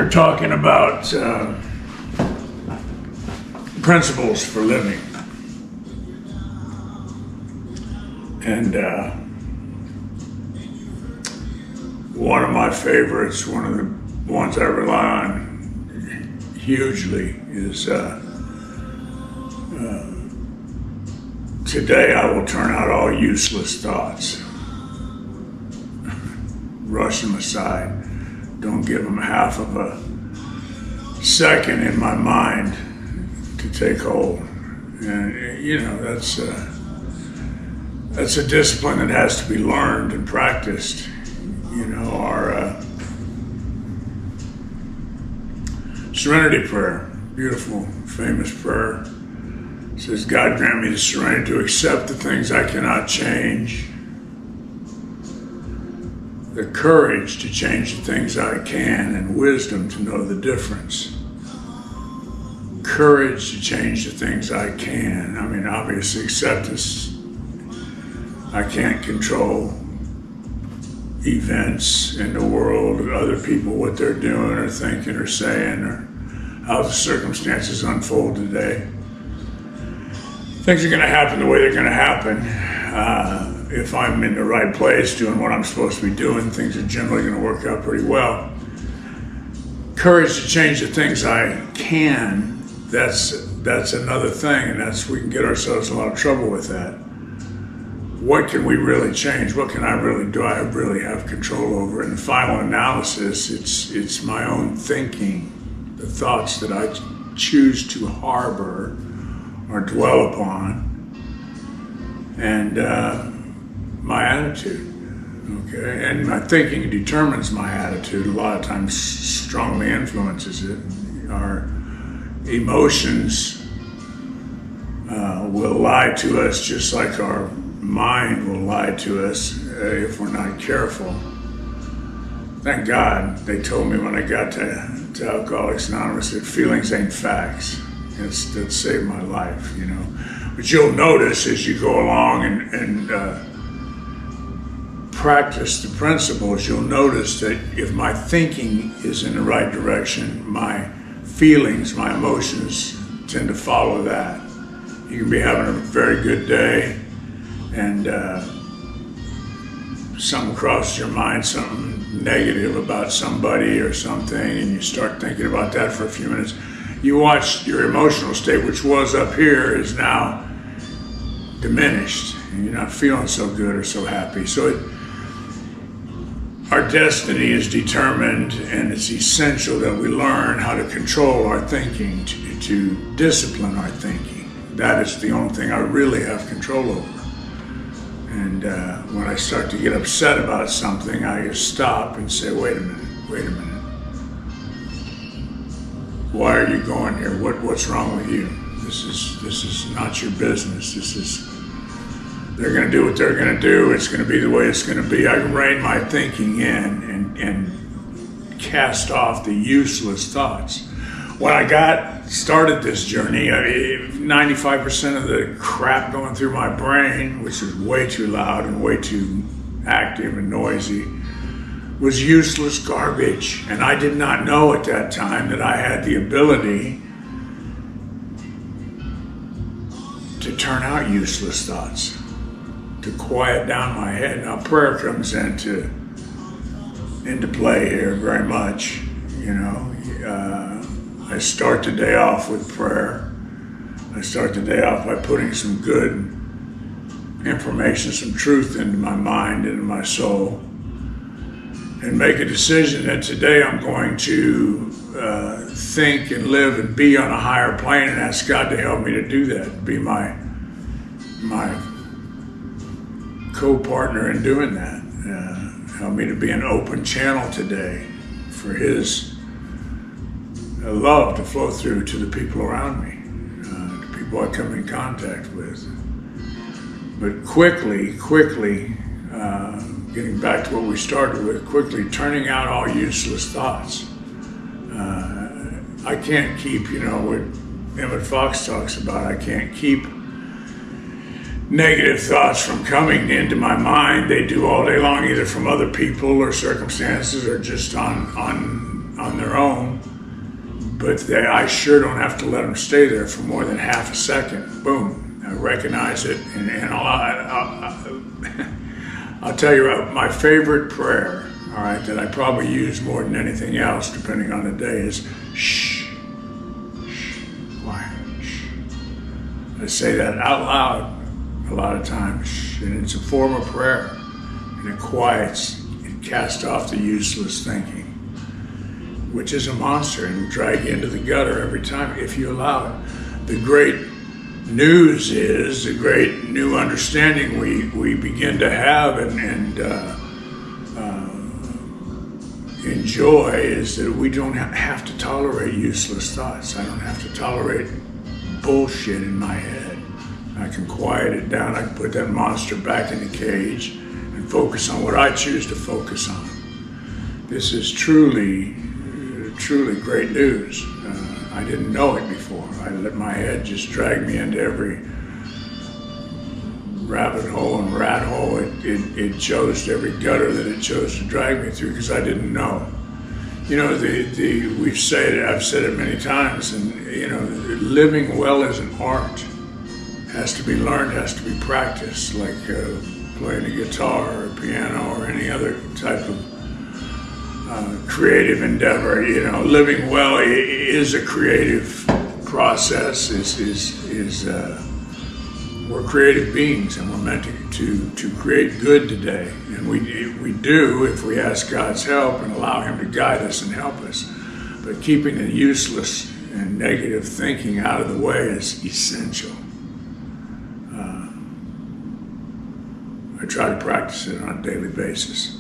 We're talking about principles for living. And one of my favorites, one of the ones I rely on hugely is today I will turn out all useless thoughts. Rush them aside. Don't give them half of a second in my mind to take hold. And you know, that's a discipline that has to be learned and practiced. You know, our Serenity Prayer, beautiful, famous prayer, says, God grant me the serenity to accept the things I cannot change, the courage to change the things I can, and wisdom to know the difference. Courage to change the things I can. I mean, obviously, acceptance. I can't control events in the world, other people, what they're doing or thinking or saying, or how the circumstances unfold today. Things are going to happen the way they're going to happen. If I'm in the right place doing what I'm supposed to be doing, things are generally going to work out pretty well. Courage to change the things I can, that's another thing, and we can get ourselves in a lot of trouble with that. What can we really change? What can I really do? I really have control over. In the final analysis, it's my own thinking, the thoughts that I choose to harbor or dwell upon, and my attitude. Okay, and my thinking determines my attitude. A lot of times, strongly influences it. Our emotions will lie to us, just like our mind will lie to us if we're not careful. Thank God they told me when I got to Alcoholics Anonymous that feelings ain't facts. That saved my life, you know. But you'll notice as you go along and practice the principles, you'll notice that if my thinking is in the right direction, my feelings, my emotions tend to follow that. You can be having a very good day, and something crosses your mind, something negative about somebody or something, and you start thinking about that for a few minutes. You watch your emotional state, which was up here, is now diminished, and you're not feeling so good or so happy. So our destiny is determined, and it's essential that we learn how to control our thinking, to discipline our thinking. That is the only thing I really have control over. And when I start to get upset about something, I just stop and say, wait a minute. Why are you going here? What's wrong with you? This is not your business. They're going to do what they're going to do. It's going to be the way it's going to be. I can rein my thinking in and cast off the useless thoughts. When I started this journey, 95% of the crap going through my brain, which is way too loud and way too active and noisy, was useless garbage. And I did not know at that time that I had the ability to turn out useless thoughts, to quiet down my head. Now prayer comes into play here very much, you know. I start the day off with prayer. I start the day off by putting some good information, some truth into my mind, into my soul, and make a decision that today I'm going to think and live and be on a higher plane, and ask God to help me to do that, be my co-partner in doing that. Help me to be an open channel today for His love to flow through to the people around me, the people I come in contact with. But quickly, getting back to what we started with, quickly turning out all useless thoughts. I can't keep, what Emmett Fox talks about, I can't keep negative thoughts from coming into my mind. They do all day long, either from other people or circumstances or just on their own. but I sure don't have to let them stay there for more than half a second. Boom, I recognize it, and I'll tell you what, my favorite prayer, all right, that I probably use more than anything else, depending on the day, is shh, shh, quiet, shh. I say that out loud a lot of times, shh, and it's a form of prayer, and it quiets, it casts off the useless thinking, which is a monster and will drag you into the gutter every time if you allow it. The great news is, the great new understanding we begin to have and enjoy is that we don't have to tolerate useless thoughts. I don't have to tolerate bullshit in my head. I can quiet it down. I can put that monster back in the cage and focus on what I choose to focus on. This is truly great news. I didn't know it before. I let my head just drag me into every rabbit hole and rat hole it chose, every gutter that it chose to drag me through, because I didn't know. You know, I've said it many times, and you know, living well is an art. Has to be learned, has to be practiced, like playing a guitar or a piano or any other type of creative endeavor. You know, living well is a creative process. We're creative beings, and we're meant to create good today, and we do if we ask God's help and allow Him to guide us and help us. But keeping the useless and negative thinking out of the way is essential. I try to practice it on a daily basis.